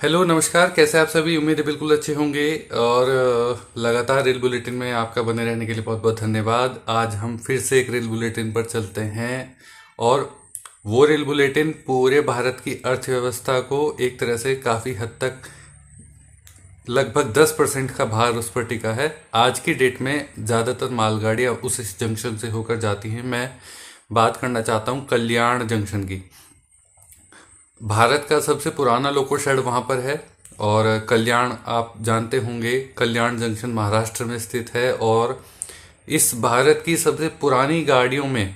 Hello नमस्कार, कैसे आप सभी। उम्मीद है बिल्कुल अच्छे होंगे। और लगातार रेल बुलेटिन में आपका बने रहने के लिए बहुत बहुत धन्यवाद। आज हम फिर से एक रेल बुलेटिन पर चलते हैं और वो रेल बुलेटिन पूरे भारत की अर्थव्यवस्था को एक तरह से काफ़ी हद तक लगभग 10% का भार उस पर टिका है। आज की डेट में ज़्यादातर मालगाड़ियाँ उस जंक्शन से होकर जाती हैं। मैं बात करना चाहता हूँ कल्याण जंक्शन की। भारत का सबसे पुराना लोको शेड वहाँ पर है। और कल्याण, आप जानते होंगे, कल्याण जंक्शन महाराष्ट्र में स्थित है। और इस भारत की सबसे पुरानी गाड़ियों में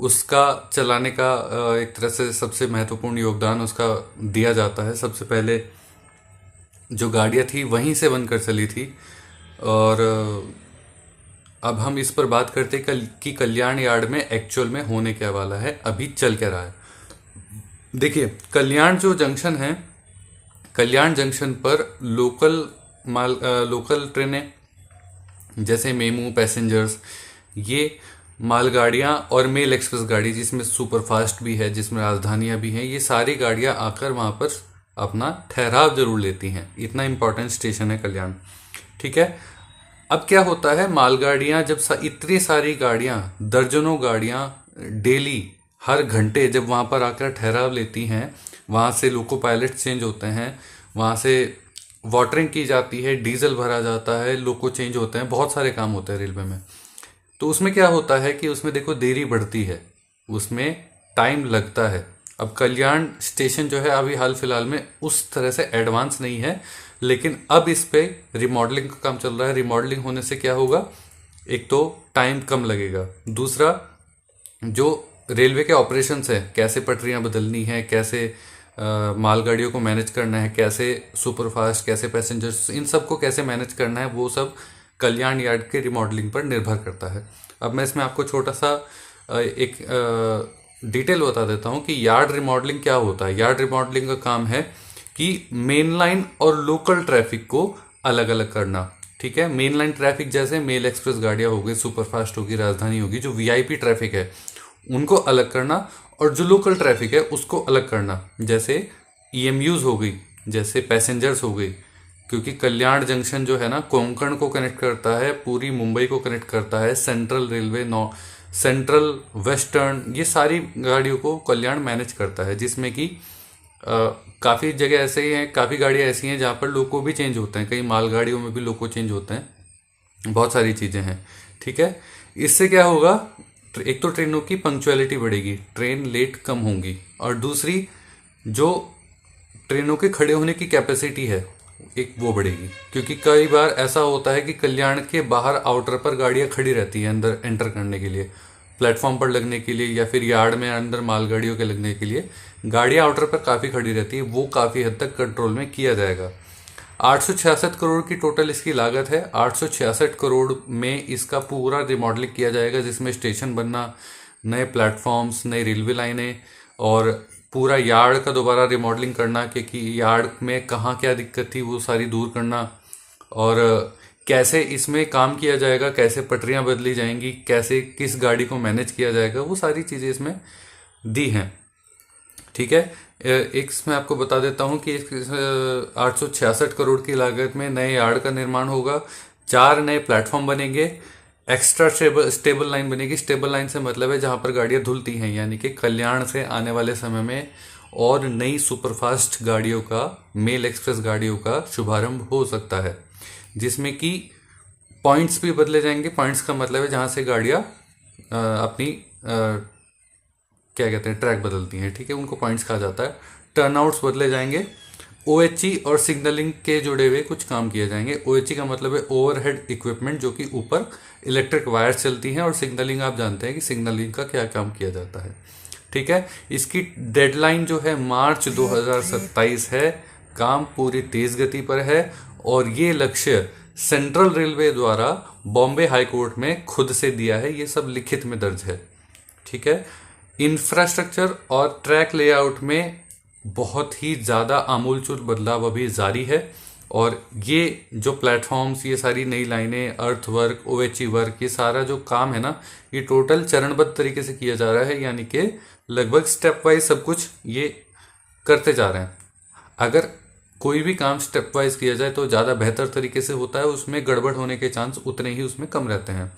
उसका चलाने का एक तरह से सबसे महत्वपूर्ण योगदान उसका दिया जाता है। सबसे पहले जो गाड़ियाँ थी वहीं से बनकर चली थी। और अब हम इस पर बात करते हैं कि कल्याण यार्ड में एक्चुअल में होने क्या वाला है, अभी चल क्या रहा है। देखिए, कल्याण जो जंक्शन है, कल्याण जंक्शन पर लोकल ट्रेनें जैसे मेमू पैसेंजर्स, ये मालगाड़ियाँ और मेल एक्सप्रेस गाड़ी जिसमें सुपरफास्ट भी है, जिसमें राजधानियाँ भी हैं, ये सारी गाड़ियाँ आकर वहाँ पर अपना ठहराव जरूर लेती हैं। इतना इम्पोर्टेंट स्टेशन है कल्याण। ठीक है। अब क्या होता है, मालगाड़ियाँ जब इतनी सारी गाड़ियाँ, दर्जनों गाड़ियाँ डेली हर घंटे जब वहाँ पर आकर ठहराव लेती हैं, वहाँ से लोको पायलट चेंज होते हैं, वहाँ से वाटरिंग की जाती है, डीजल भरा जाता है, लोको चेंज होते हैं, बहुत सारे काम होते हैं रेलवे में। तो उसमें क्या होता है कि उसमें देखो देरी बढ़ती है, उसमें टाइम लगता है। अब कल्याण स्टेशन जो है अभी हाल फिलहाल में उस तरह से एडवांस नहीं है, लेकिन अब इस पे रिमॉडलिंग का काम चल रहा है। रिमॉडलिंग होने से क्या होगा, एक तो टाइम कम लगेगा, दूसरा जो रेलवे के ऑपरेशंस है, कैसे पटरियां बदलनी है, कैसे मालगाड़ियों को मैनेज करना है, कैसे सुपरफास्ट, कैसे पैसेंजर्स, इन सब को कैसे मैनेज करना है, वो सब कल्याण यार्ड के रिमॉडलिंग पर निर्भर करता है। अब मैं इसमें आपको छोटा सा एक डिटेल बता देता हूँ कि यार्ड रिमॉडलिंग क्या होता है। यार्ड रिमॉडलिंग का काम है कि मेन लाइन और लोकल ट्रैफिक को अलग अलग करना। ठीक है। मेन लाइन ट्रैफिक जैसे मेल एक्सप्रेस गाड़ियाँ हो गई, सुपरफास्ट होगी, राजधानी होगी, जो वीआईपी ट्रैफिक है उनको अलग करना, और जो लोकल ट्रैफिक है उसको अलग करना, जैसे ईएमयूज हो गई, जैसे पैसेंजर्स हो गई। क्योंकि कल्याण जंक्शन जो है ना, कोंकण को कनेक्ट करता है, पूरी मुंबई को कनेक्ट करता है, सेंट्रल रेलवे, सेंट्रल, वेस्टर्न, ये सारी गाड़ियों को कल्याण मैनेज करता है। जिसमें कि काफ़ी जगह ऐसे ही हैं, काफ़ी गाड़ियाँ ऐसी हैं जहाँ पर लोको भी चेंज होते हैं, कई मालगाड़ियों में भी लोको चेंज होते हैं, बहुत सारी चीज़ें हैं। ठीक है। इससे क्या होगा, एक तो ट्रेनों की पंक्चुअलिटी बढ़ेगी, ट्रेन लेट कम होंगी, और दूसरी जो ट्रेनों के खड़े होने की कैपेसिटी है एक वो बढ़ेगी। क्योंकि कई बार ऐसा होता है कि कल्याण के बाहर आउटर पर गाड़ियां खड़ी रहती हैं अंदर एंटर करने के लिए, प्लेटफॉर्म पर लगने के लिए, या फिर यार्ड में अंदर मालगाड़ियों के लगने के लिए गाड़ियां आउटर पर काफ़ी खड़ी रहती है। वो काफ़ी हद तक कंट्रोल में किया जाएगा। 866 करोड़ की टोटल इसकी लागत है। 866 करोड़ में इसका पूरा रिमॉडलिंग किया जाएगा, जिसमें स्टेशन बनना, नए प्लेटफॉर्म्स, नई रेलवे लाइनें, और पूरा यार्ड का दोबारा रिमॉडलिंग करना कि यार्ड में कहाँ क्या दिक्कत थी वो सारी दूर करना, और कैसे इसमें काम किया जाएगा, कैसे पटरियां बदली जाएंगी, कैसे किस गाड़ी को मैनेज किया जाएगा, वो सारी चीज़ें इसमें दी हैं। ठीक है। एक मैं आपको बता देता हूँ कि 866 करोड़ की लागत में नए यार्ड का निर्माण होगा, 4 नए प्लेटफॉर्म बनेंगे, एक्स्ट्रा स्टेबल लाइन बनेगी। स्टेबल लाइन से मतलब है जहाँ पर गाड़ियाँ धुलती हैं, यानी कि कल्याण से आने वाले समय में और नई सुपरफास्ट गाड़ियों का, मेल एक्सप्रेस गाड़ियों का शुभारंभ हो सकता है, जिसमें कि पॉइंट्स भी बदले जाएंगे। पॉइंट्स का मतलब है जहाँ से गाड़ियाँ अपनी क्या कहते हैं, ट्रैक बदलती हैं। ठीक है, उनको पॉइंट्स कहा जाता है। टर्नआउट्स बदले जाएंगे। ओएचई और सिग्नलिंग के जुड़े हुए कुछ काम किए जाएंगे। ओएचई का मतलब है ओवरहेड इक्विपमेंट, जो कि ऊपर इलेक्ट्रिक वायर्स चलती हैं, और सिग्नलिंग आप जानते हैं कि सिग्नलिंग का क्या काम किया जाता है। ठीक है। इसकी डेडलाइन जो है मार्च 2027 है। काम पूरी तेज गति पर है, और ये लक्ष्य सेंट्रल रेलवे द्वारा बॉम्बे हाई कोर्ट में खुद से दिया है। ये सब लिखित में दर्ज है। ठीक है। इंफ्रास्ट्रक्चर और ट्रैक लेआउट में बहुत ही ज़्यादा आमूलचूल बदलाव अभी जारी है, और ये जो प्लेटफॉर्म्स, ये सारी नई लाइनें, अर्थ वर्क, ओएचई वर्क, ये सारा जो काम है ना, ये टोटल चरणबद्ध तरीके से किया जा रहा है, यानी कि लगभग स्टेप वाइज सब कुछ ये करते जा रहे हैं। अगर कोई भी काम स्टेप वाइज किया जाए तो ज़्यादा बेहतर तरीके से होता है, उसमें गड़बड़ होने के चांस उतने ही उसमें कम रहते हैं।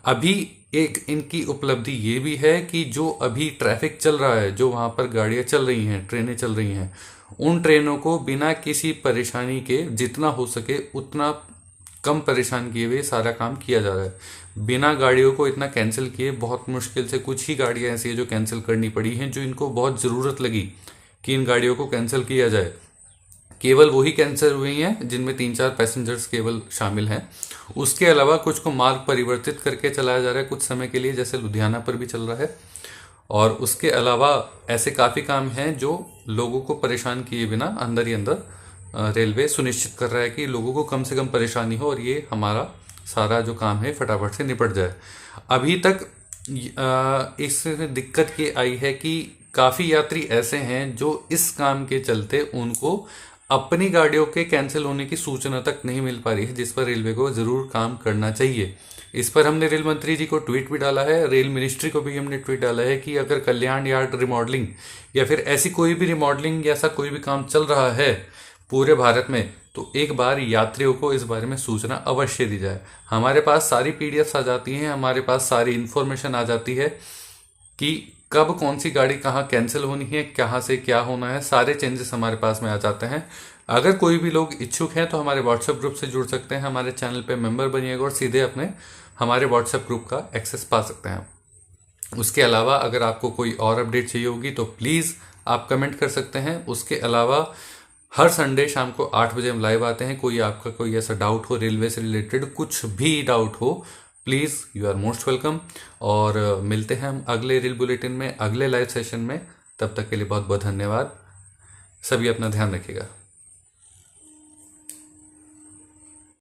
अभी एक इनकी उपलब्धि ये भी है कि जो अभी ट्रैफिक चल रहा है, जो वहाँ पर गाड़ियाँ चल रही हैं, ट्रेनें चल रही हैं, उन ट्रेनों को बिना किसी परेशानी के जितना हो सके उतना कम परेशान किए हुए सारा काम किया जा रहा है। बिना गाड़ियों को इतना कैंसिल किए, बहुत मुश्किल से कुछ ही गाड़ियाँ ऐसी है जो कैंसिल करनी पड़ी हैं, जो इनको बहुत ज़रूरत लगी कि इन गाड़ियों को कैंसिल किया जाए। केवल वही कैंसिल हुई हैं जिनमें 3-4 पैसेंजर्स केवल शामिल हैं। उसके अलावा कुछ को मार्ग परिवर्तित करके चलाया जा रहा है कुछ समय के लिए, जैसे लुधियाना पर भी चल रहा है। और उसके अलावा ऐसे काफ़ी काम हैं जो लोगों को परेशान किए बिना अंदर ही अंदर रेलवे सुनिश्चित कर रहा है कि लोगों को कम से कम परेशानी हो और ये हमारा सारा जो काम है फटाफट से निपट जाए। अभी तक इस दिक्कत ये आई है कि काफ़ी यात्री ऐसे हैं जो इस काम के चलते उनको अपनी गाड़ियों के कैंसिल होने की सूचना तक नहीं मिल पा रही है, जिस पर रेलवे को ज़रूर काम करना चाहिए। इस पर हमने रेल मंत्री जी को ट्वीट भी डाला है, रेल मिनिस्ट्री को भी हमने ट्वीट डाला है कि अगर कल्याण यार्ड रिमॉडलिंग या फिर ऐसी कोई भी रिमॉडलिंग या ऐसा कोई भी काम चल रहा है पूरे भारत में, तो एक बार यात्रियों को इस बारे में सूचना अवश्य दी जाए। हमारे पास सारी पीडीएफ्स आ जाती हैं, हमारे पास सारी इन्फॉर्मेशन आ जाती है कि कब कौन सी गाड़ी कहाँ कैंसिल होनी है, कहाँ से क्या होना है, सारे चेंजेस हमारे पास में आ जाते हैं। अगर कोई भी लोग इच्छुक हैं तो हमारे व्हाट्सएप ग्रुप से जुड़ सकते हैं, हमारे चैनल पे मेंबर बनिएगा और सीधे अपने हमारे व्हाट्सएप ग्रुप का एक्सेस पा सकते हैं। उसके अलावा अगर आपको कोई और अपडेट चाहिए होगी तो प्लीज़ आप कमेंट कर सकते हैं। उसके अलावा हर संडे शाम को 8 बजे हम लाइव आते हैं। कोई आपका कोई ऐसा डाउट हो रेलवे से रिलेटेड, कुछ भी डाउट हो, please you are most welcome. और मिलते हैं हम अगले रेल बुलेटिन में, अगले लाइव सेशन में। तब तक के लिए बहुत बहुत धन्यवाद। सभी अपना ध्यान रखिएगा।